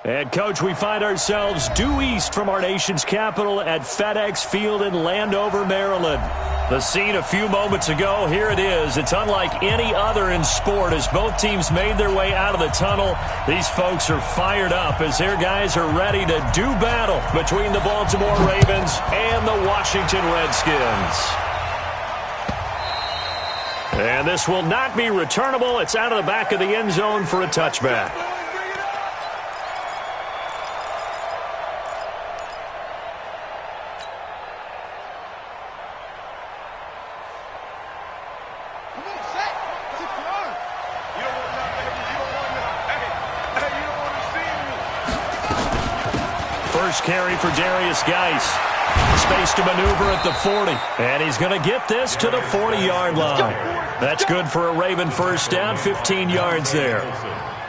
And, Coach, we find ourselves due east from our nation's capital at FedEx Field in Landover, Maryland. The scene a few moments ago, here it is. It's unlike any other in sport as both teams made their way out of the tunnel. These folks are fired up as their guys are ready to do battle between the Baltimore Ravens and the Washington Redskins. And this will not be returnable. It's out of the back of the end zone for a touchback. Carry for Darius Geis. Space to maneuver at the 40. And he's going to get this to the 40-yard line. That's good for a Raven first down, 15 yards there.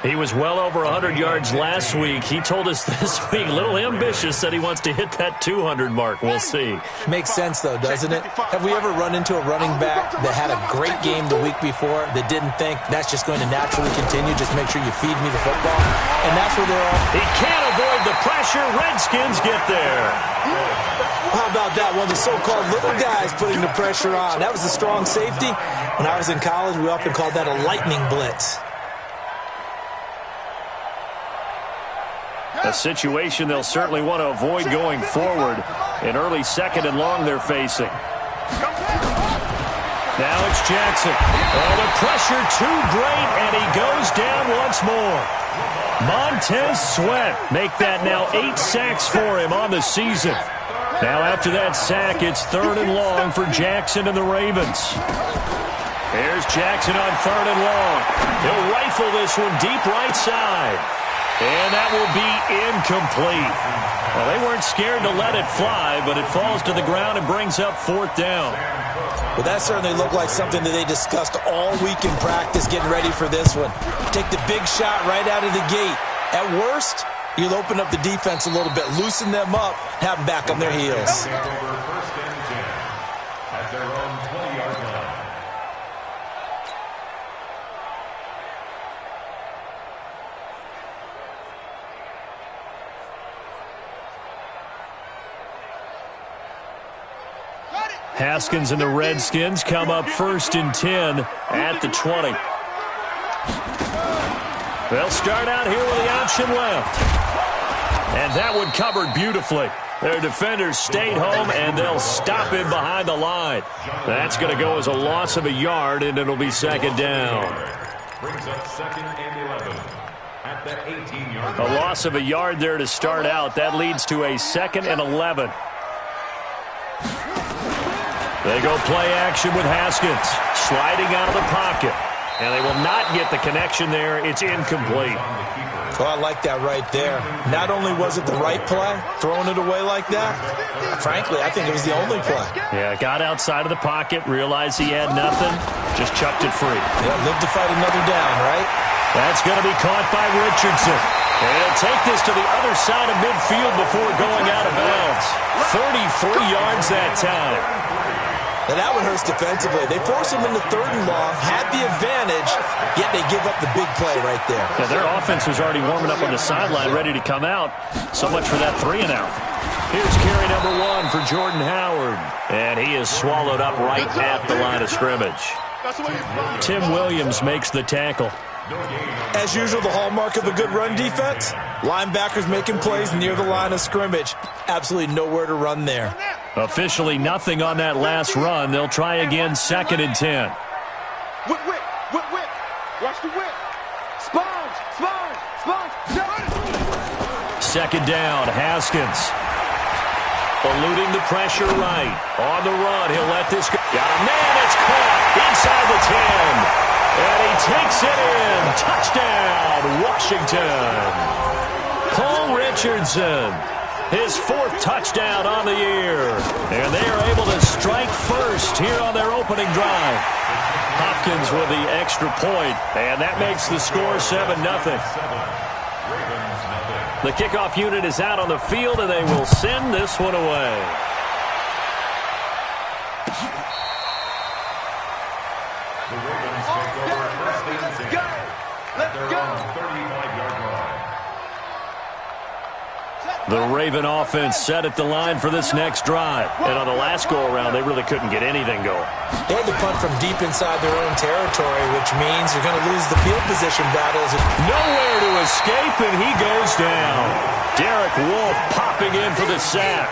He was well over 100 yards last week. He told us this week, a little ambitious, that he wants to hit that 200 mark. We'll see. Makes sense, though, doesn't it? Have we ever run into a running back that had a great game the week before that didn't think that's just going to naturally continue? Just make sure you feed me the football. And that's where they're all. He can't avoid the pressure. Redskins get there. How about that? One of the so-called little guys putting the pressure on. That was a strong safety. When I was in college, we often called that a lightning blitz. A situation they'll certainly want to avoid going forward. An early second and long they're facing. Now it's Jackson. Oh, the pressure too great, and he goes down once more. Montez Sweat make that now 8 sacks for him on the season. Now after that sack, it's third and long for Jackson and the Ravens. Here's Jackson on third and long. He'll rifle this one deep right side. And that will be incomplete. Well, they weren't scared to let it fly, but it falls to the ground and brings up fourth down. Well, that certainly looked like something that they discussed all week in practice getting ready for this one. Take the big shot right out of the gate. At worst, you'll open up the defense a little bit, loosen them up, have them back on their heels. Haskins and the Redskins come up first and 10 at the 20. They'll start out here with the option left. And that one covered beautifully. Their defenders stayed home, and they'll stop him behind the line. That's going to go as a loss of a yard, and it'll be second down. Brings up second and 11 at the 18-yard line. A loss of a yard there to start out. That leads to a second and 11. They go play action with Haskins, sliding out of the pocket. And they will not get the connection there. It's incomplete. Oh, I like that right there. Not only was it the right play, throwing it away like that, frankly, I think it was the only play. Yeah, got outside of the pocket, realized he had nothing, just chucked it free. Yeah, live to fight another down, right? That's going to be caught by Richardson. And he'll take this to the other side of midfield before going out of bounds. 33 yards that time. Now that one hurts defensively. They force him into third and long, had the advantage, yet they give up the big play right there. Yeah, their offense was already warming up on the sideline, ready to come out. So much for that 3 and out. Here's carry number 1 for Jordan Howard. And he is swallowed up right at the line of scrimmage. Tim Williams makes the tackle. As usual, the hallmark of a good run defense, linebackers making plays near the line of scrimmage. Absolutely nowhere to run there. Officially nothing on that last run. They'll try again, second and 10. Whip. Watch the whip. Sponge. Second down, Haskins. Eluding the pressure right. On the run, he'll let this go. Got a man, it's caught inside the 10. And he takes it in. Touchdown, Washington. Paul Richardson. His 4th touchdown on the year. And they are able to strike first here on their opening drive. Hopkins with the extra point, and that makes the score 7-0. The kickoff unit is out on the field, and they will send this one away. The Ravens take over first and 10 at their own 35-yard line. The Raven offense set at the line for this next drive. And on the last go-around, they really couldn't get anything going. They had to punt from deep inside their own territory, which means you're going to lose the field position battles. Nowhere to escape, and he goes down. Derek Wolfe popping in for the sack.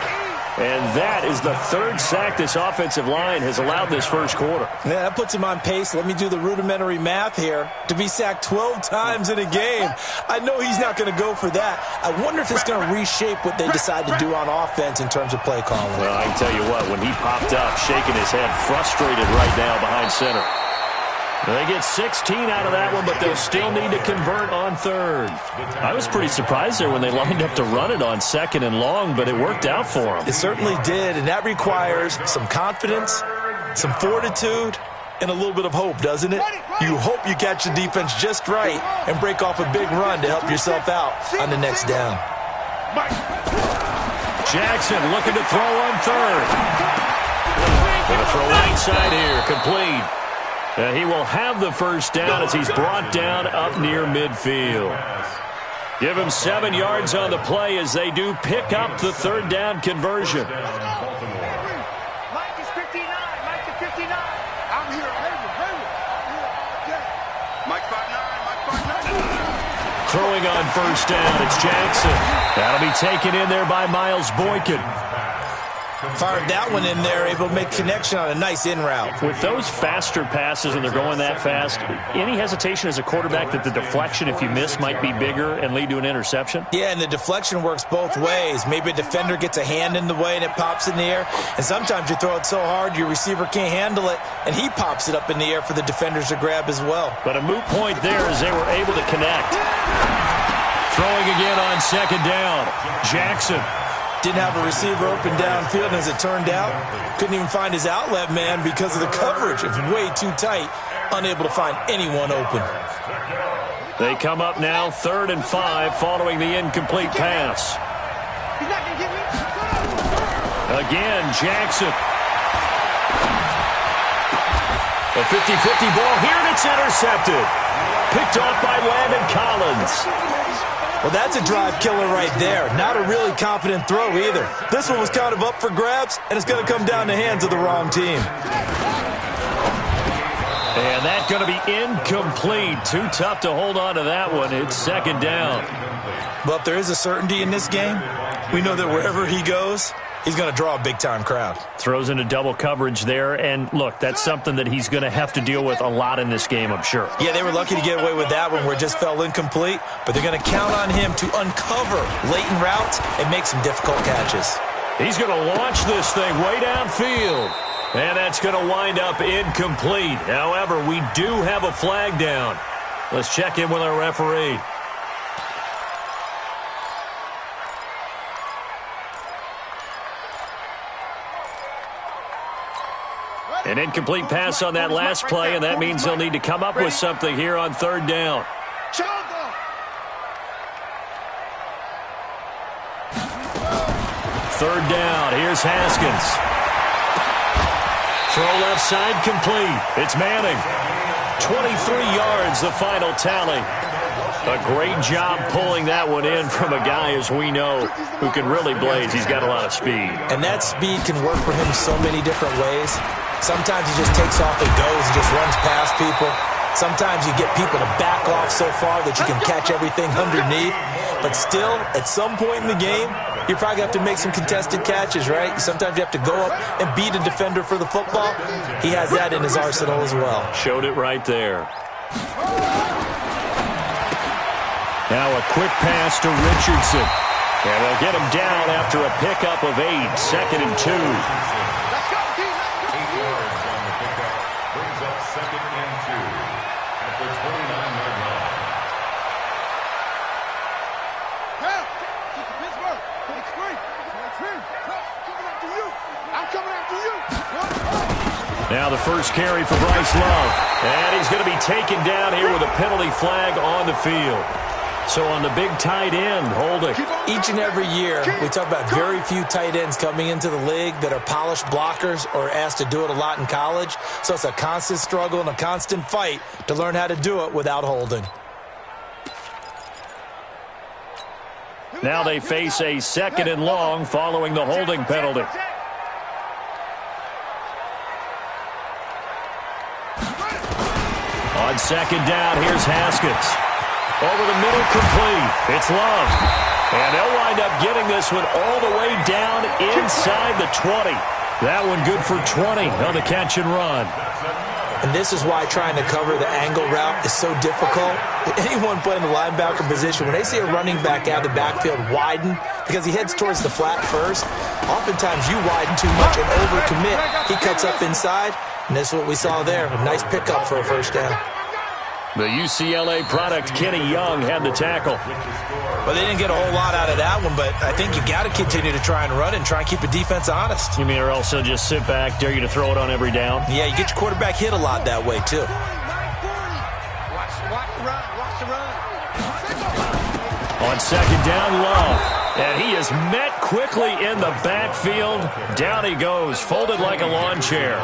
And that is the third sack this offensive line has allowed this first quarter. Yeah, that puts him on pace. Let me do the rudimentary math here. To be sacked 12 times in a game, I know he's not going to go for that. I wonder if it's going to reshape what they decide to do on offense in terms of play calling. Well, I can tell you what, when he popped up, shaking his head, frustrated right now behind center. They get 16 out of that one, but they'll still need to convert on third. I was pretty surprised there when they lined up to run it on second and long, but it worked out for them. It certainly did, and that requires some confidence, some fortitude, and a little bit of hope, doesn't it? You hope you catch the defense just right and break off a big run to help yourself out on the next down. Jackson looking to throw on third. Going to throw inside here, complete. He will have the first down as he's brought down up near midfield. Give him 7 yards on the play as they do pick up the third down conversion. Mike is 59. Mike is 59. I'm here. Mike 5'9". Throwing on first down, it's Jackson. That'll be taken in there by Miles Boykin. Fired that one in there, able to make connection on a nice in route. With those faster passes and they're going that fast, any hesitation as a quarterback that the deflection, if you miss, might be bigger and lead to an interception? Yeah, and the deflection works both ways. Maybe a defender gets a hand in the way and it pops in the air. And sometimes you throw it so hard your receiver can't handle it, and he pops it up in the air for the defenders to grab as well. But a moot point there as they were able to connect. Throwing again on second down. Jackson. Didn't have a receiver open downfield, and as it turned out, couldn't even find his outlet man because of the coverage. It's way too tight, unable to find anyone open. They come up now 3rd and 5 following the incomplete pass. He's not going to get me. Again, Jackson. A 50-50 ball here, and it's intercepted. Picked off by Landon Collins. Well, that's a drive killer right there. Not a really confident throw either. This one was kind of up for grabs, and it's going to come down the hands of the wrong team. And that's going to be incomplete. Too tough to hold on to that one. It's second down. But if there is a certainty in this game, we know that wherever he goes, he's going to draw a big-time crowd. Throws into double coverage there, and look, that's something that he's going to have to deal with a lot in this game, I'm sure. Yeah, they were lucky to get away with that one where it just fell incomplete, but they're going to count on him to uncover latent routes and make some difficult catches. He's going to launch this thing way downfield, and that's going to wind up incomplete. However, we do have a flag down. Let's check in with our referee. An incomplete pass on that last play, and that means they'll need to come up with something here on third down. Third down, here's Haskins. Throw left side complete. It's Manning. 23 yards, the final tally. A great job pulling that one in from a guy, as we know, who can really blaze. He's got a lot of speed. And that speed can work for him so many different ways. Sometimes he just takes off and goes and just runs past people. Sometimes you get people to back off so far that you can catch everything underneath. But still, at some point in the game, you probably have to make some contested catches, right? Sometimes you have to go up and beat a defender for the football. He has that in his arsenal as well. Showed it right there. Now a quick pass to Richardson. And they'll get him down after a pickup of 8, 2nd and 2. 8 yards on the pickup. Brings up 2nd and 2 at the 29-yard line. Pittsburgh, 23. I'm coming after you. Now the first carry for Bryce Love. And he's going to be taken down here with a penalty flag on the field. So on the big tight end, holding. Each and every year, we talk about very few tight ends coming into the league that are polished blockers or asked to do it a lot in college. So it's a constant struggle and a constant fight to learn how to do it without holding. Here Now they face a 2nd and long following the holding penalty. On 2nd down, here's Haskins. Over the middle, complete. It's Love. And they'll wind up getting this one all the way down inside the 20. That one good for 20 on the catch and run. And this is why trying to cover the angle route is so difficult. Anyone playing the linebacker position, when they see a running back out of the backfield widen, because he heads towards the flat first, oftentimes you widen too much and overcommit. He cuts up inside, and this is what we saw there. A nice pickup for a first down. The UCLA product, Kenny Young, had the tackle. Well, they didn't get a whole lot out of that one, but I think you got to continue to try and run and try and keep the defense honest. You mean, or else they'll just sit back, dare you to throw it on every down? Yeah, you get your quarterback hit a lot that way, too. Watch the run. Watch the run. On 2nd down, Love. And he is met quickly in the backfield. Down he goes, folded like a lawn chair.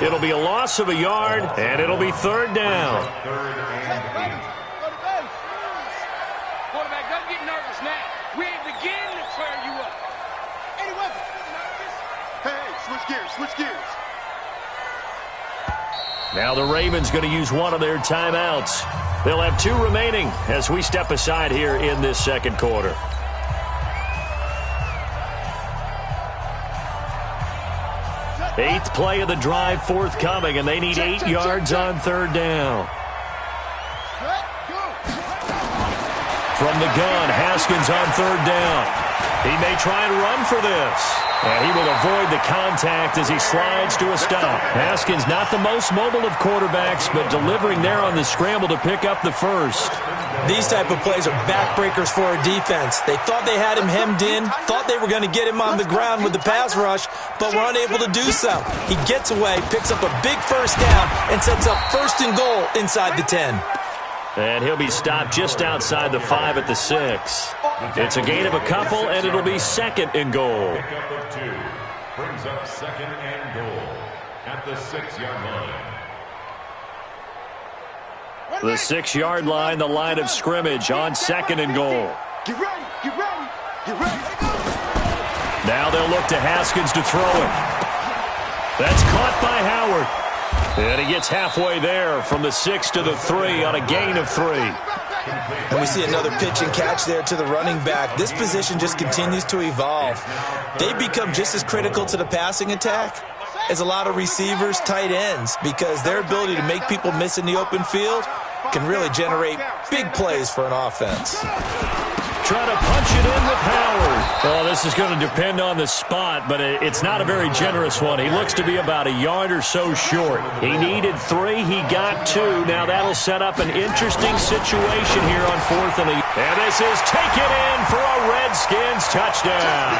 It'll be a loss of a yard, and it'll be 3rd down. Quarterback, don't get nervous now. We ain't beginning to tear you up. Any weapon. Hey, switch gears, switch gears. Now the Ravens going to use one of their timeouts. They'll have 2 remaining as we step aside here in this 2nd quarter. Eighth play of the drive forthcoming, and they need 8 yards on 3rd down. From the gun, Haskins on 3rd down. He may try and run for this. And he will avoid the contact as he slides to a stop. Haskins not the most mobile of quarterbacks, but delivering there on the scramble to pick up the first. These type of plays are backbreakers for a defense. They thought they had him hemmed in, thought they were going to get him on the ground with the pass rush, but were unable to do so. He gets away, picks up a big first down, and sets up 1st and goal inside the 10. And he'll be stopped just outside the 5 at the 6. It's a gain of a couple, and it'll be 2nd and goal. Pickup of 2 brings up 2nd and goal at the 6-yard line. The 6-yard line, the line of scrimmage on 2nd and goal. Get ready, get ready, get ready. Now they'll look to Haskins to throw it. That's caught by Howard. And he gets halfway there from the 6 to the 3 on a gain of 3. And we see another pitch and catch there to the running back. This position just continues to evolve. They become just as critical to the passing attack as a lot of receivers, tight ends, because their ability to make people miss in the open field can really generate big plays for an offense. Trying to punch it in with Howard. Oh, this is going to depend on the spot, but it's not a very generous one. He looks to be about a yard or so short. He needed 3. He got 2. Now that'll set up an interesting situation here on 4th and 8. And this is taken in for a Redskins touchdown.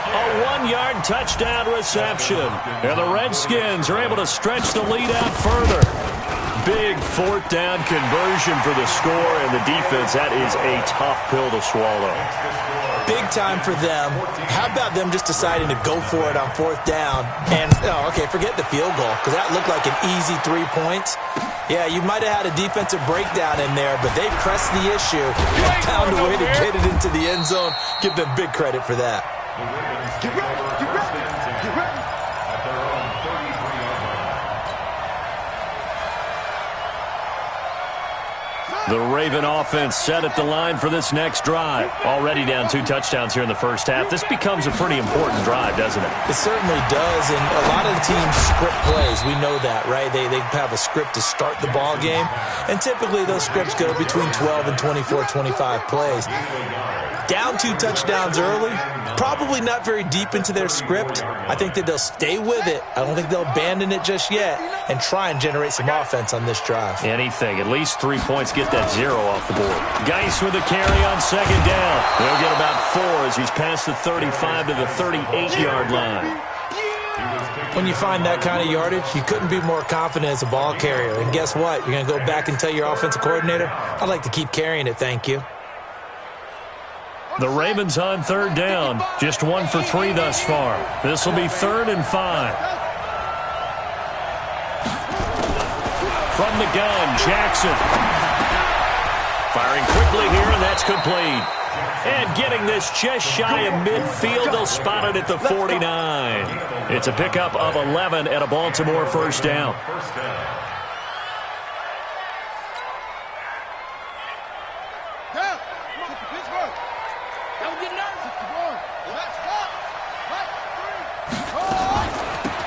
A 1-yard touchdown reception. And the Redskins are able to stretch the lead out further. Big 4th down conversion for the score, and the defense, that is a tough pill to swallow. Big time for them. How about them just deciding to go for it on 4th down? And, forget the field goal, because that looked like an easy 3 points. Yeah, you might have had a defensive breakdown in there, but they pressed the issue and found a way to get it into the end zone. Give them big credit for that. Get ready, get ready, get ready. At their own 33-yard line. The Raven offense set at the line for this next drive. Already down 2 touchdowns here in the first half. This becomes a pretty important drive, doesn't it? It certainly does, and a lot of the teams script plays. We know that, right? They have a script to start the ball game, and typically those scripts go between 12 and 24, 25 plays. Down 2 touchdowns early, probably not very deep into their script. I think that they'll stay with it. I don't think they'll abandon it just yet and try and generate some offense on this drive. Anything. At least 3 points. Get that 0 off the board. Geis with a carry on 2nd down. They'll get about 4 as he's past the 35 to the 38-yard line. When you find that kind of yardage, you couldn't be more confident as a ball carrier. And guess what? You're going to go back and tell your offensive coordinator, I'd like to keep carrying it, thank you. The Ravens on 3rd down. Just 1 for 3 thus far. This will be 3rd and 5. From the gun, Jackson. Firing quickly here, and that's complete. And getting this just shy of midfield, they'll spot it at the 49. It's a pickup of 11 and a Baltimore first down.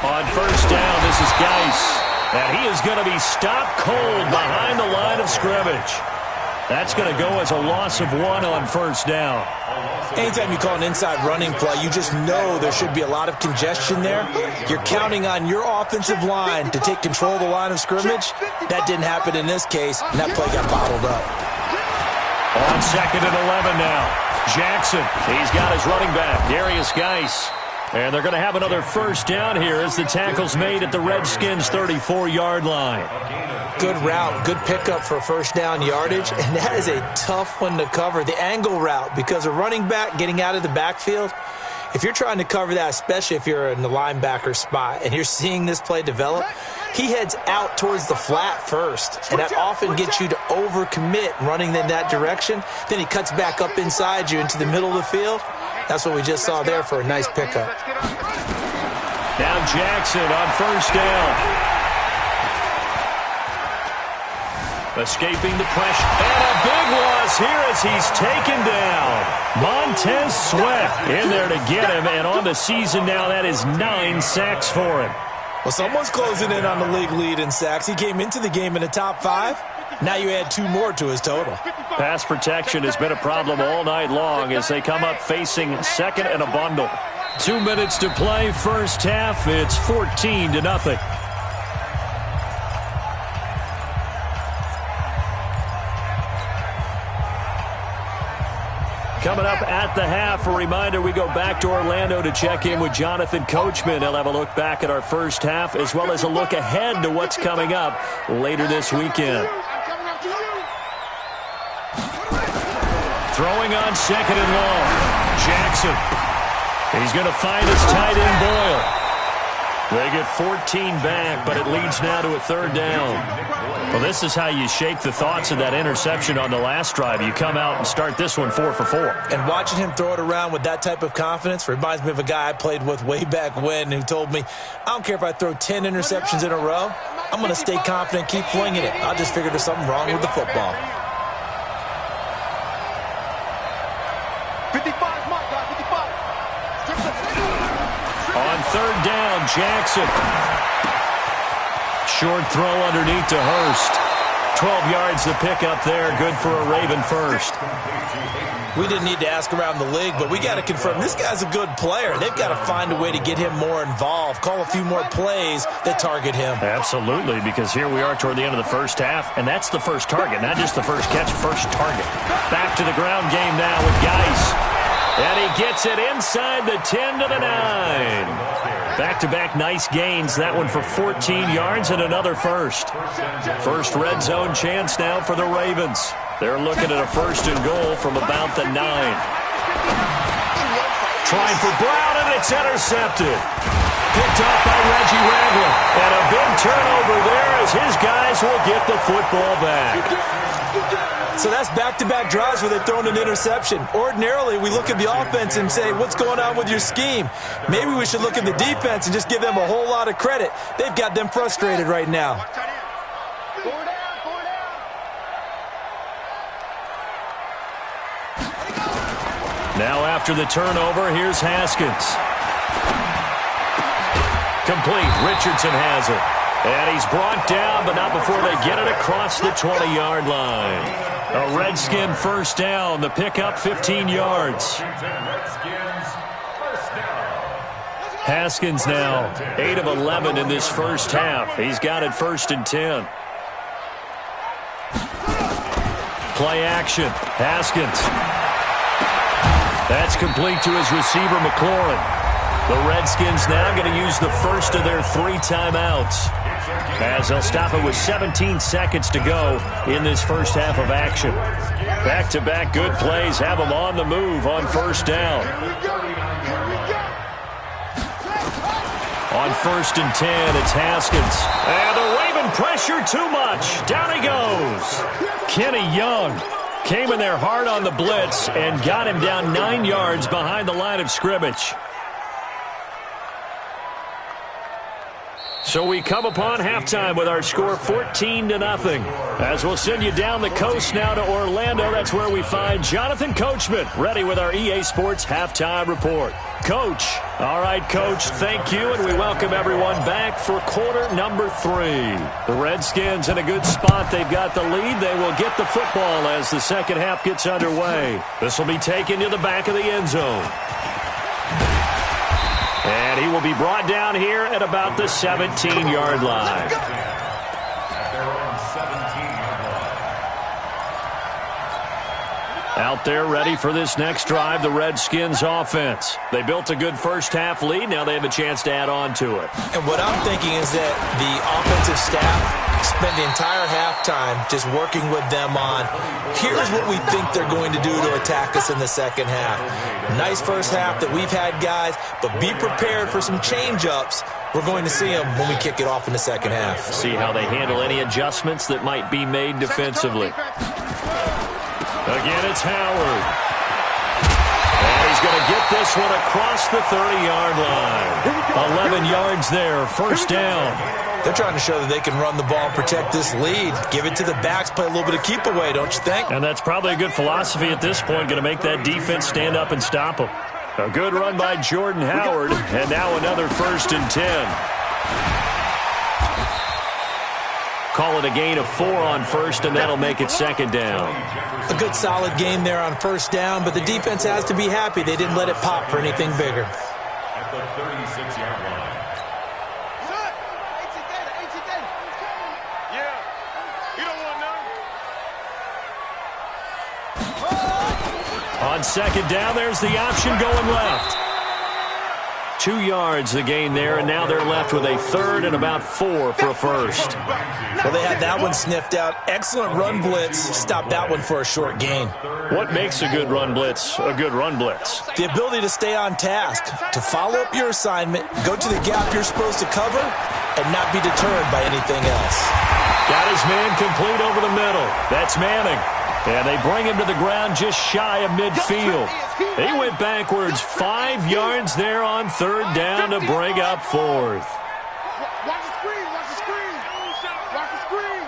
On first down, this is Geis. And he is going to be stopped cold behind the line of scrimmage. That's going to go as a loss of 1 on first down. Anytime you call an inside running play, you just know there should be a lot of congestion there. You're counting on your offensive line to take control of the line of scrimmage. That didn't happen in this case, and that play got bottled up. On second and 11 now. Jackson, he's got his running back, Darius Geis. And they're going to have another first down here as the tackle's made at the Redskins' 34-yard line. Good route, good pickup for first down yardage, and that is a tough one to cover, the angle route, because a running back getting out of the backfield, if you're trying to cover that, especially if you're in the linebacker spot and you're seeing this play develop, he heads out towards the flat first, and that often gets you to overcommit running in that direction. Then he cuts back up inside you into the middle of the field. That's what we just saw there for a nice pickup. Now Jackson on first down. Escaping the pressure. And a big loss here as he's taken down. Montez Sweat in there to get him. And on the season now, that is 9 sacks for him. Well, someone's closing in on the league lead in sacks. He came into the game in the top 5. Now you add 2 more to his total. Pass protection has been a problem all night long as they come up facing second and a bundle. 2 minutes to play first half. It's 14-0. Coming up at the half, a reminder, we go back to Orlando to check in with Jonathan Coachman. He'll have a look back at our first half as well as a look ahead to what's coming up later this weekend. Throwing on second and long. Jackson. He's going to find his tight end Boyle. They get 14 back, but it leads now to a third down. Well, this is how you shake the thoughts of that interception on the last drive. You come out and start this one 4 for 4. And watching him throw it around with that type of confidence reminds me of a guy I played with way back when who told me, I don't care if I throw 10 interceptions in a row. I'm going to stay confident, keep flinging it. I'll just figure there's something wrong with the football. 55, Mike, 55. On third down, Jackson. Short throw underneath to Hurst. 12 yards to pick up there. Good for a Raven first. We didn't need to ask around the league, but we got to confirm this guy's a good player. They've got to find a way to get him more involved, call a few more plays that target him. Absolutely, because here we are toward the end of the first half, and that's the first target, not just the first catch, first target. Back to the ground game now with Geis. And he gets it inside the 10 to the 9. Back-to-back nice gains. That one for 14 yards and another first. First red zone chance now for the Ravens. They're looking at a first and goal from about the 9. Trying for Brown, and it's intercepted. Picked up by Reggie Ragland. And a big turnover there as his guys will get the football back. So that's back-to-back drives where they've thrown an interception. Ordinarily, we look at the offense and say, what's going on with your scheme? Maybe we should look at the defense and just give them a whole lot of credit. They've got them frustrated right now. Now after the turnover, here's Haskins. Complete. Richardson has it. And he's brought down, but not before they get it across the 20-yard line. A Redskin first down. The pickup 15 yards. Haskins now 8 of 11 in this first half. He's got it first and 10. Play action. Haskins. That's complete to his receiver, McLaurin. The Redskins now going to use the first of their 3 timeouts, as they'll stop it with 17 seconds to go in this first half of action. Back-to-back good plays have them on the move on first down. On first and 10, it's Haskins. And the Raven pressure too much. Down he goes. Kenny Young Came in there hard on the blitz and got him down 9 yards behind the line of scrimmage. So we come upon halftime with our score 14-0. As we'll send you down the coast now to Orlando, that's where we find Jonathan Coachman ready with our EA Sports Halftime Report. Coach. All right, Coach, thank you, and we welcome everyone back for quarter number 3. The Redskins in a good spot. They've got the lead. They will get the football as the second half gets underway. This will be taken to the back of the end zone. And he will be brought down here at about the 17-yard line. Out there ready for this next drive, the Redskins offense. They built a good first-half lead. Now they have a chance to add on to it. And what I'm thinking is that the offensive staff spent the entire halftime just working with them on, here's what we think they're going to do to attack us in the second half. Nice first half that we've had, guys, but be prepared for some change-ups. We're going to see them when we kick it off in the second half. See how they handle any adjustments that might be made defensively. Again, it's Howard. And he's going to get this one across the 30-yard line. 11 yards there, first down. They're trying to show that they can run the ball and protect this lead. Give it to the backs, play a little bit of keep away, don't you think? And that's probably a good philosophy at this point, going to make that defense stand up and stop them. A good run by Jordan Howard, and now another 1st and 10. Call it a gain of 4 on first, and that'll make it second down. A good solid game there on first down, but the defense has to be happy they didn't let it pop for anything bigger. At the 36-yard line. On second down, there's the option going left. 2 yards the gain there, and now they're left with a 3rd and about 4 for a first. Well, they had that one sniffed out. Excellent run blitz. Stopped that one for a short gain. What makes a good run blitz a good run blitz? The ability to stay on task, to follow up your assignment, go to the gap you're supposed to cover, and not be deterred by anything else. Got his man complete over the middle. That's Manning. And they bring him to the ground just shy of midfield. He went backwards 5 yards there on 3rd down to bring up 4th. Watch the screen, watch the screen. Watch the screen.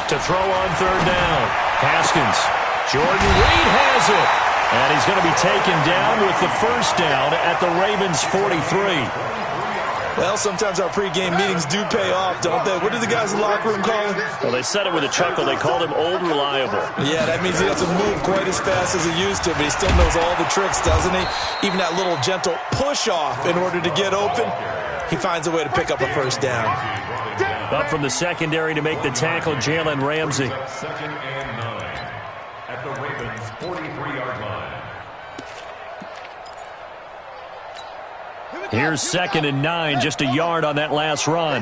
To throw on 3rd down. Haskins. Jordan Reed has it. And he's going to be taken down with the first down at the Ravens 43. Well, sometimes our pregame meetings do pay off, don't they? What do the guys in the locker room call him? Well, they said it with a chuckle. They called him Old Reliable. Yeah, that means he doesn't move quite as fast as he used to, but he still knows all the tricks, doesn't he? Even that little gentle push-off in order to get open, he finds a way to pick up a first down. Up from the secondary to make the tackle, Jalen Ramsey. 2nd and 9 at the Ravens 43-yard line. Here's 2nd and 9, just a yard on that last run.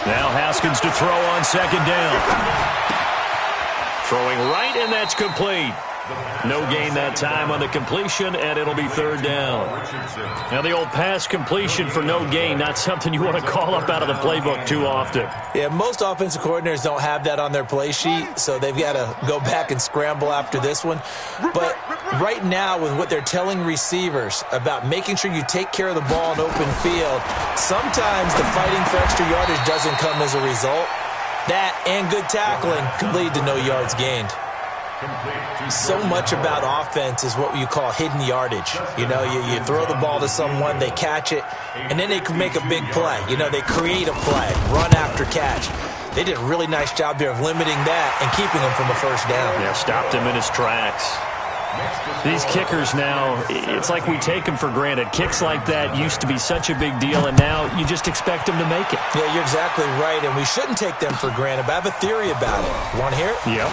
Now Haskins to throw on 2nd down. Throwing right, and that's complete. No gain that time on the completion, and it'll be 3rd down. Now the old pass completion for no gain, not something you want to call up out of the playbook too often. Yeah, most offensive coordinators don't have that on their play sheet, so they've got to go back and scramble after this one. But right now, with what they're telling receivers about making sure you take care of the ball in open field, sometimes the fighting for extra yardage doesn't come as a result. That and good tackling could lead to no yards gained. So much about offense is what you call hidden yardage. You know, you throw the ball to someone, they catch it, and then they can make a big play. You know, they create a play, run after catch. They did a really nice job there of limiting that and keeping him from a first down. Yeah, stopped him in his tracks. These kickers now, it's like we take them for granted. Kicks like that used to be such a big deal, and now you just expect them to make it. Yeah, you're exactly right, and we shouldn't take them for granted, but I have a theory about it. You want to hear it? Yep.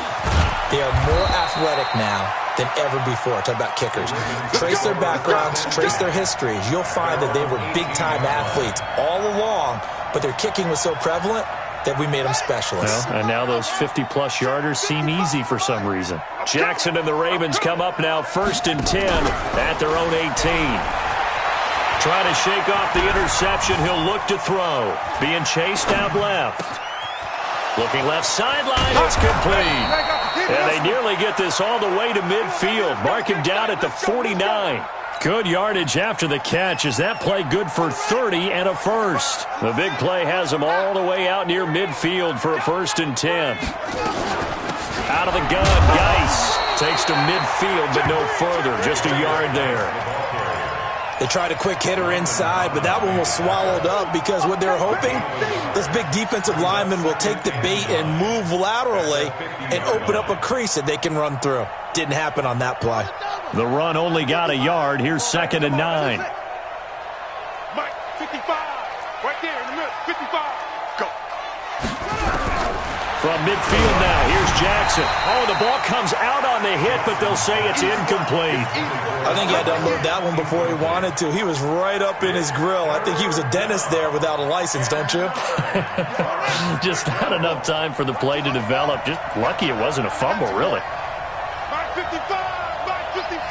They are more athletic now than ever before. Talk about kickers. Trace their backgrounds, trace their histories. You'll find that they were big-time athletes all along, but their kicking was so prevalent, that we made them specialists. Well, and now those 50-plus yarders seem easy for some reason. Jackson and the Ravens come up now 1st and 10 at their own 18. Trying to shake off the interception. He'll look to throw. Being chased out left. Looking left sideline. It's complete. And they nearly get this all the way to midfield. Mark him down at the 49. Good yardage after the catch. Is that play good for 30 and a first? The big play has him all the way out near midfield for a 1st and 10. Out of the gun, Geis takes to midfield, but no further. Just a yard there. They tried a quick hitter inside, but that one was swallowed up because what they're hoping, this big defensive lineman will take the bait and move laterally and open up a crease that they can run through. Didn't happen on that play. The run only got a yard. Here's 2nd and 9. Mike, 55. Right there in the middle. 55. Go. From midfield now, here's Jackson. Oh, the ball comes out on the hit, but they'll say it's incomplete. I think he had to unload that one before he wanted to. He was right up in his grill. I think he was a dentist there without a license, don't you? Just not enough time for the play to develop. Just lucky it wasn't a fumble, really. Mike, 55. Mike, 55.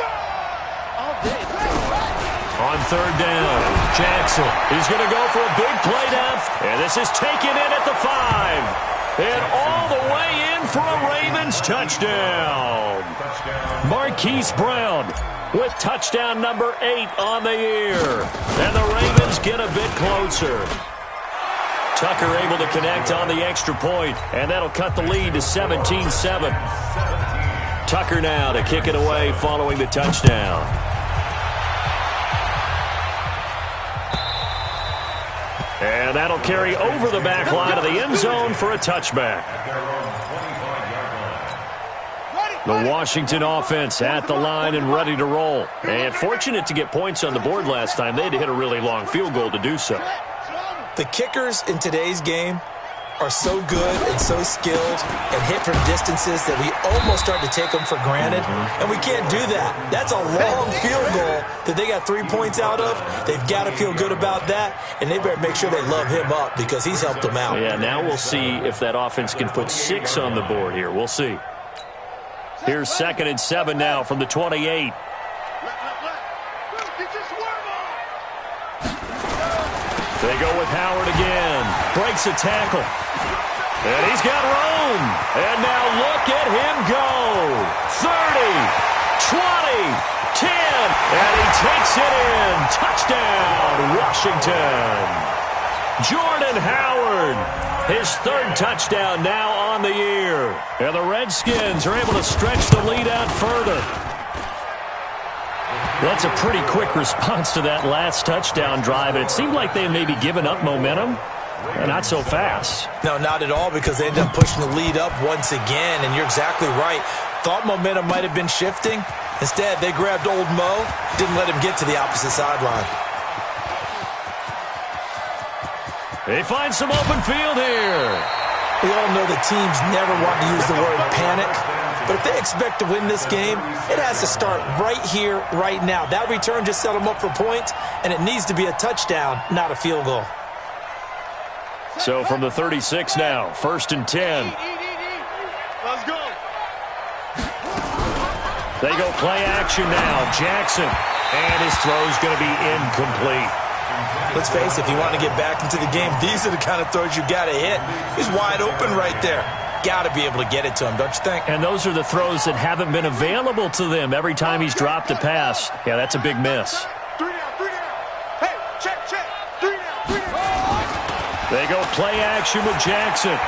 All day. On 3rd down, Jackson. He's going to go for a big play down. And this is taken in at the 5. And all the way in for a Ravens touchdown. Marquise Brown with touchdown number 8 on the year. And the Ravens get a bit closer. Tucker able to connect on the extra point, and that'll cut the lead to 17-7. Tucker now to kick it away following the touchdown. And that'll carry over the back line of the end zone for a touchback. The Washington offense at the line and ready to roll. And fortunate to get points on the board last time. They had to hit a really long field goal to do so. The kickers in today's game are so good and so skilled and hit from distances that we almost start to take them for granted. And we can't do that. That's a long field goal that they got 3 points out of. They've got to feel good about that, and they better make sure they love him up because he's helped them out. Yeah, now we'll see if that offense can put 6 on the board here. We'll see. Here's 2nd and 7 now from the 28. They go with Howard again. Breaks a tackle. And he's got room. And now look at him go. 30, 20, 10. And he takes it in. Touchdown, Washington. Jordan Howard. His 3rd touchdown now on the year. And the Redskins are able to stretch the lead out further. That's a pretty quick response to that last touchdown drive. And it seemed like they may be giving up momentum. Not so fast. No, not at all, because they ended up pushing the lead up once again. And you're exactly right. Thought momentum might have been shifting. Instead, they grabbed old Mo, didn't let him get to the opposite sideline. They find some open field here. We all know the teams never want to use the word panic. But if they expect to win this game, it has to start right here, right now. That return just set them up for points, and it needs to be a touchdown, not a field goal. So from the 36 now, 1st and 10. Let's go. They go play action now. Jackson. And his throw's going to be incomplete. Let's face it, if you want to get back into the game, these are the kind of throws you got to hit. He's wide open right there. Got to be able to get it to him, don't you think? And those are the throws that haven't been available to them every time he's dropped a pass. Yeah, that's a big miss. 3 down, 3 down. Hey, check. 3 down, 3 down. They go play action with Jackson.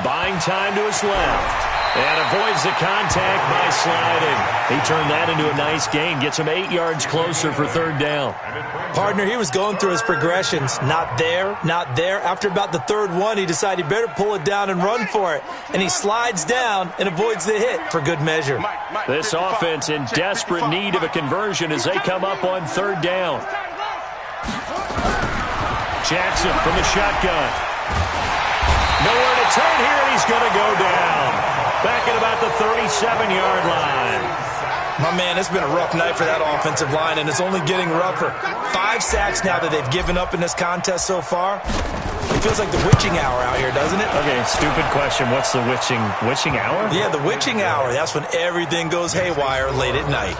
Buying time to his left. And avoids the contact by sliding. He turned that into a nice gain. Gets him 8 yards closer for 3rd down. Partner, he was going through his progressions. Not there, not there. After about the 3rd one, he decided he better pull it down and run for it. And he slides down and avoids the hit for good measure. This offense in desperate need of a conversion as they come up on 3rd down. Jackson from the shotgun. Nowhere to turn here, and he's going to go down. Back at about the 37-yard line. My man, it's been a rough night for that offensive line, and it's only getting rougher. 5 sacks now that they've given up in this contest so far. It feels like the witching hour out here, doesn't it? Okay, stupid question. What's the witching hour? Yeah, the witching hour. That's when everything goes haywire late at night.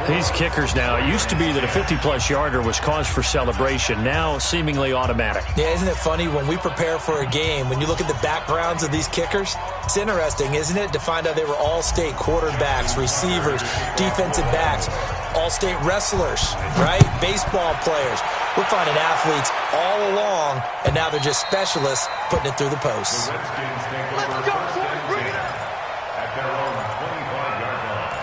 These kickers now, it used to be that a 50-plus yarder was cause for celebration. Now, seemingly automatic. Yeah, isn't it funny when we prepare for a game, when you look at the backgrounds of these kickers? It's interesting, isn't it, to find out they were all-state quarterbacks, receivers, defensive backs, all-state wrestlers, right? Baseball players. We're finding athletes all along, and now they're just specialists putting it through the posts. The Redskins take over first and 10 at their own 25-yard line.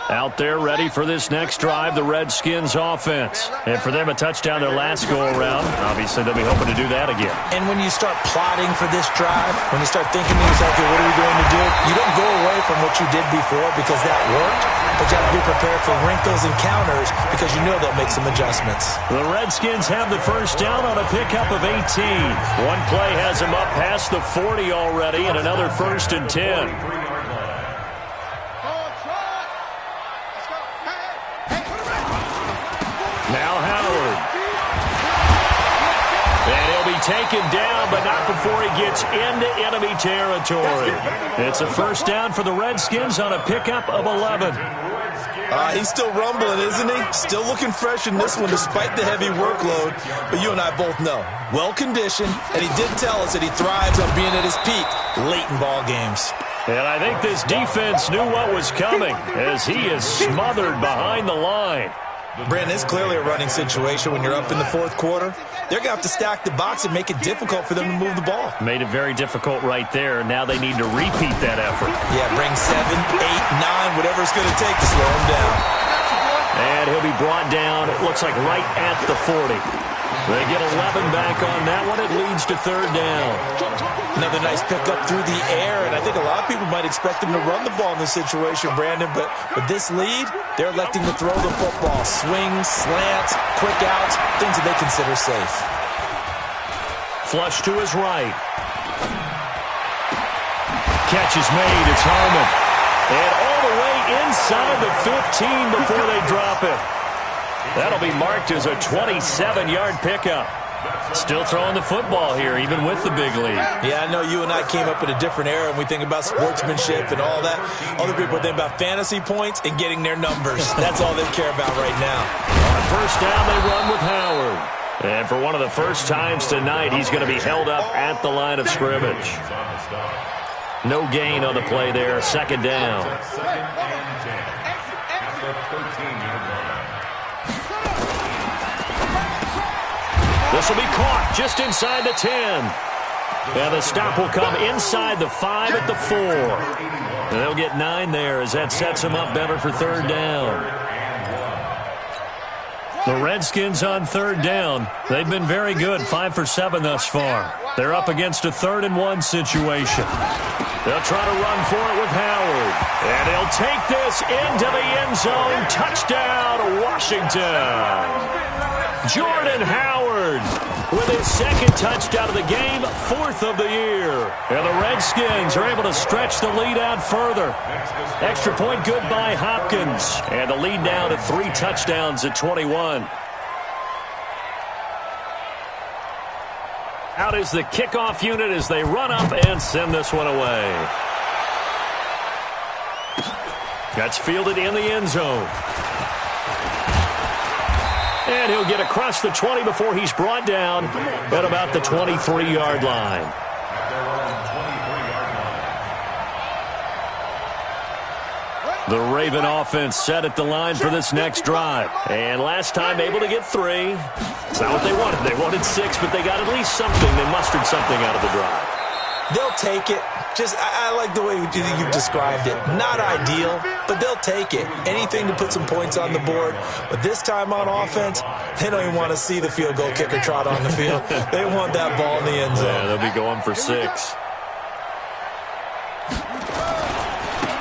Out there ready for this next drive, the Redskins offense. And for them, a touchdown their last go-around. Obviously, they'll be hoping to do that again. And when you start plotting for this drive, when you start thinking to yourself, okay, what are we going to do? You don't go away from what you did before because that worked, but you have to be prepared for wrinkles and counters because you know they'll make some adjustments. The Redskins have the first down on a pickup of 18. One play has them up past the 40 already, and another first and 10. Now Howard. And he'll be taken down, but not before he gets into enemy territory. It's a first down for the Redskins on a pickup of 11. He's still rumbling, isn't he? Still looking fresh in this one despite the heavy workload. But you and I both know, well-conditioned, and he did tell us that he thrives on being at his peak late in ball games. And I think this defense knew what was coming as he is smothered behind the line. Brandon, it's clearly a running situation when you're up in the fourth quarter. They're going to have to stack the box and make it difficult for them to move the ball. Made it very difficult right there. Now they need to repeat that effort. Yeah, bring 7, 8, 9, whatever it's going to take to slow him down. And he'll be brought down, it looks like right at the 40. They get 11 back on that one. It leads to third down. Another nice pickup through the air, and I think a lot of people might expect them to run the ball in this situation, Brandon, but with this lead, they're electing to throw the football. Swings, slants, quick outs, things that they consider safe. Flush to his right. Catch is made. It's Harmon. And all the way inside the 15 before they drop it. That'll be marked as a 27-yard pickup. Still throwing the football here, even with the big lead. Yeah, I know you and I came up in a different era, and we think about sportsmanship and all that. Other people think about fantasy points and getting their numbers. That's all they care about right now. On first down, they run with Howard. And for one of the first times tonight, he's going to be held up at the line of scrimmage. No gain on the play there. Second down. Second and 10 at the 13-yard line. This will be caught just inside the 10. And the stop will come inside the 5 at the 4. And they'll get 9 there as that sets them up better for third down. The Redskins on third down. They've been very good, 5 for 7 thus far. They're up against a 3rd and 1 situation. They'll try to run for it with Howard. And he'll take this into the end zone. Touchdown, Washington. Jordan Howard with his second touchdown of the game, 4th of the year. And the Redskins are able to stretch the lead out further. Extra point good by Hopkins. And the lead down to 3 touchdowns at 21. Out is the kickoff unit as they run up and send this one away. That's fielded in the end zone. And he'll get across the 20 before he's brought down at about the 23-yard line. The Raven offense set at the line for this next drive. And last time able to get 3. It's not what they wanted. They wanted 6, but they got at least something. They mustered something out of the drive. They'll take it. I like the way you've described it. Not ideal, but they'll take it. Anything to put some points on the board. But this time on offense, they don't even want to see the field goal kicker trot on the field. They want that ball in the end zone. Yeah, they'll be going for 6.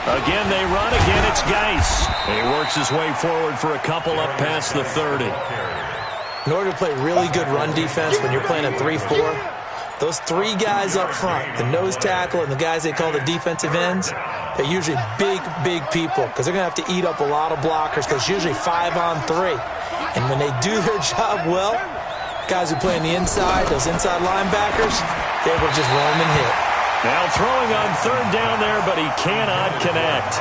Again, they run. Again, it's Geis. He works his way forward for a couple up past the 30. In order to play really good run defense when you're playing a 3-4, those three guys up front, the nose tackle and the guys they call the defensive ends, they're usually big, big people because they're going to have to eat up a lot of blockers because it's usually 5-on-3. And when they do their job well, guys who play on the inside, those inside linebackers, they're able to just roam and hit. Now throwing on third down there, but he cannot connect.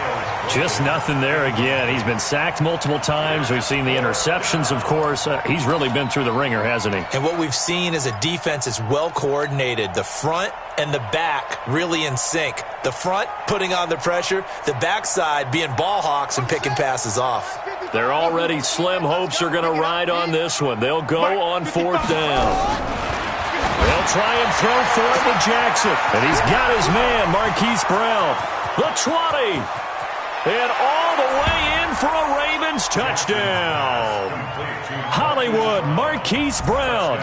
Just nothing there again. He's been sacked multiple times. We've seen the interceptions, of course. He's really been through the ringer, hasn't he? And what we've seen is a defense is well coordinated. The front and the back really in sync. The front putting on the pressure, the backside being ball hawks and picking passes off. They're already slim hopes are going to ride on this one. They'll go on fourth down. They'll try and throw for it to Jackson. And he's got his man, Marquise Brown. The 20. And all the way in for a Ravens touchdown. Hollywood, Marquise Brown.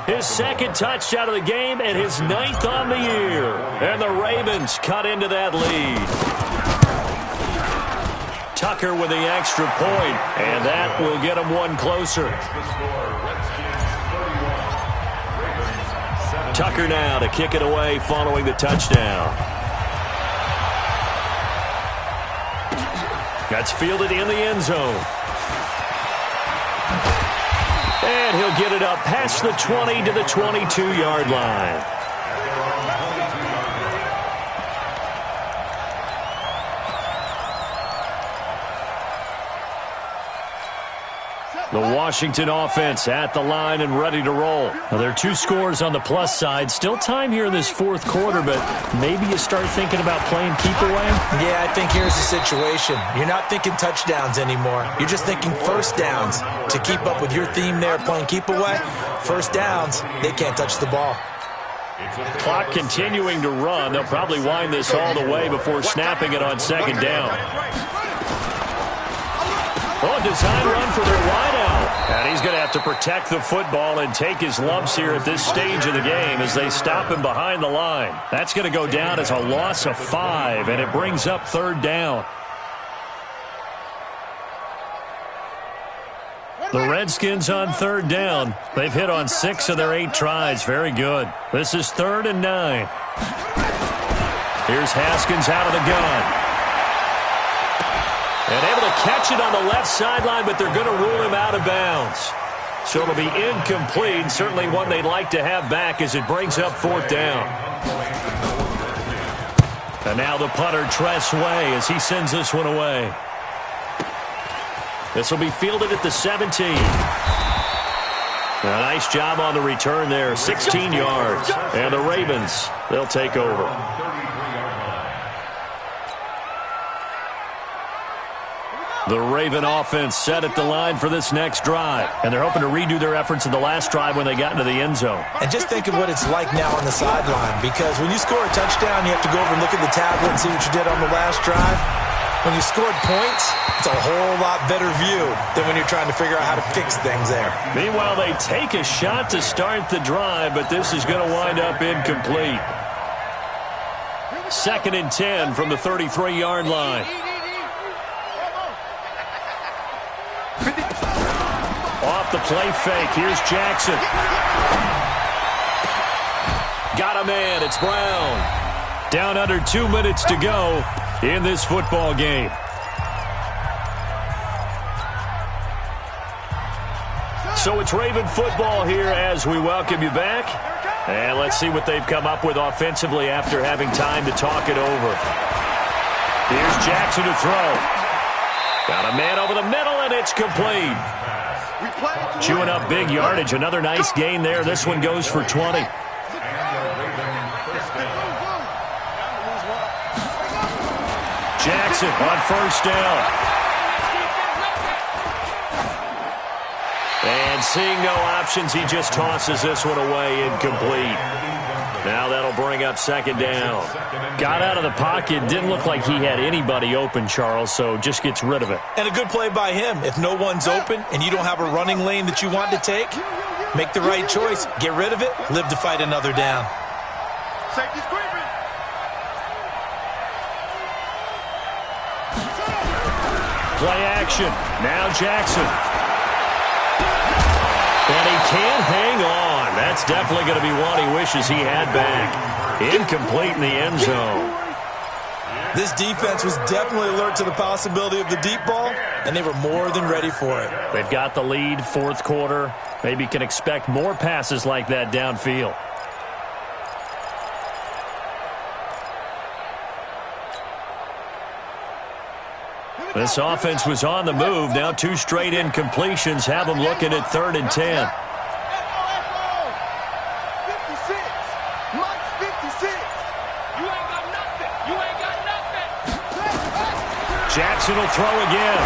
His second touchdown of the game and his 9th on the year. And the Ravens cut into that lead. Tucker with the extra point, and that will get him one closer. Tucker now to kick it away following the touchdown. That's fielded in the end zone. And he'll get it up past the 20 to the 22-yard line. The Washington offense at the line and ready to roll. Now, there are 2 scores on the plus side. Still time here in this fourth quarter, but maybe you start thinking about playing keep away? Yeah, I think here's the situation. You're not thinking touchdowns anymore. You're just thinking first downs. To keep up with your theme there, playing keep away, first downs, they can't touch the ball. Clock continuing to run. They'll probably wind this all the way before snapping it on second down. Oh, design run for their wideout. And he's going to have to protect the football and take his lumps here at this stage of the game as they stop him behind the line. That's going to go down as a loss of 5, and it brings up third down. The Redskins on third down. They've hit on 6 of their 8 tries. Very good. This is 3rd and 9. Here's Haskins out of the gun. And able to catch it on the left sideline, but they're going to rule him out of bounds. So it'll be incomplete, certainly one they'd like to have back as it brings up 4th down. And now the punter, Tress Way, as he sends this one away. This will be fielded at the 17. A nice job on the return there, 16 yards. And the Ravens, they'll take over. The Raven offense set at the line for this next drive. And they're hoping to redo their efforts in the last drive when they got into the end zone. And just think of what it's like now on the sideline. Because when you score a touchdown, you have to go over and look at the tablet and see what you did on the last drive. When you scored points, it's a whole lot better view than when you're trying to figure out how to fix things there. Meanwhile, they take a shot to start the drive, but this is going to wind up incomplete. 2nd and 10 from the 33-yard line. Off the play fake. Here's Jackson. Got a man. It's Brown. Down under 2 minutes to go in this football game. So it's Raven football here as we welcome you back. And let's see what they've come up with offensively after having time to talk it over. Here's Jackson to throw. Got a man over the middle, and it's complete. Chewing up big yardage. Another nice gain there. This one goes for 20. Jackson on first down. And seeing no options, he just tosses this one away, incomplete. Now that'll bring up 2nd down. Got out of the pocket. Didn't look like he had anybody open, Charles, so just gets rid of it. And a good play by him. If no one's open and you don't have a running lane that you want to take, make the right choice. Get rid of it. Live to fight another down. Safety's creeping. Play action. Now Jackson. And he can't hang on. That's definitely going to be one he wishes he had back. Incomplete in the end zone. This defense was definitely alert to the possibility of the deep ball, and they were more than ready for it. They've got the lead, fourth quarter. Maybe can expect more passes like that downfield. This offense was on the move. Now 2 straight incompletions have them looking at 3rd and 10. Jackson will throw again.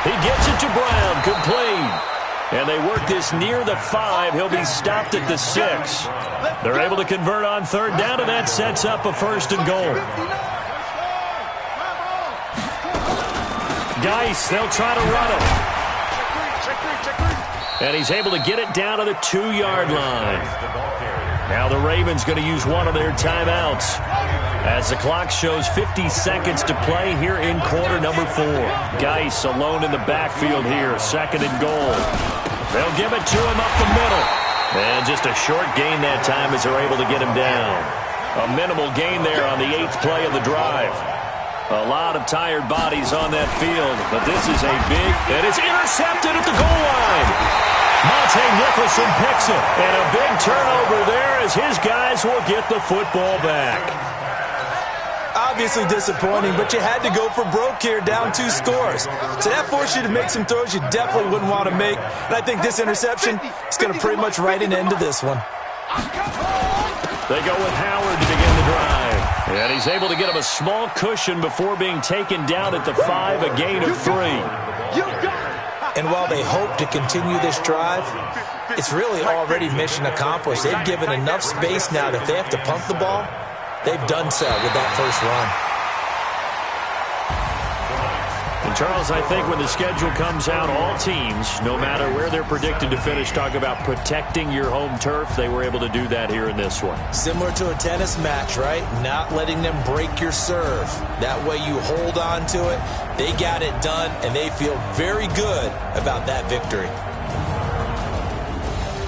He gets it to Brown, complete. And they work this near the 5. He'll be stopped at the 6. They're able to convert on 3rd down, and that sets up a 1st and goal. Geis, they'll try to run it. And he's able to get it down to the 2-yard line. Now the Ravens going to use one of their timeouts as the clock shows 50 seconds to play here in quarter number 4. Geis alone in the backfield here, 2nd and goal. They'll give it to him up the middle. And just a short gain that time as they're able to get him down. A minimal gain there on the 8th play of the drive. A lot of tired bodies on that field, but this is a big, and it's intercepted at the goal line. Monte Nicholson picks it, and a big turnover there as his guys will get the football back. Obviously disappointing, but you had to go for broke here, down 2 scores. So that forced you to make some throws you definitely wouldn't want to make. And I think this interception is going to pretty much write an end to this one. They go with Howard to begin the drive. And he's able to get him a small cushion before being taken down at the 5, a gain of 3. And while they hope to continue this drive, it's really already mission accomplished. They've given enough space now that if they have to pump the ball, they've done so with that first run. And Charles, I think when the schedule comes out, all teams, no matter where they're predicted to finish, talk about protecting your home turf. They were able to do that here in this one. Similar to a tennis match, right? Not letting them break your serve. That way you hold on to it. They got it done, and they feel very good about that victory.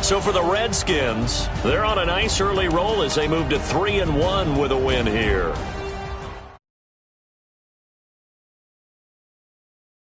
So for the Redskins, they're on a nice early roll as they move to 3-1 with a win here.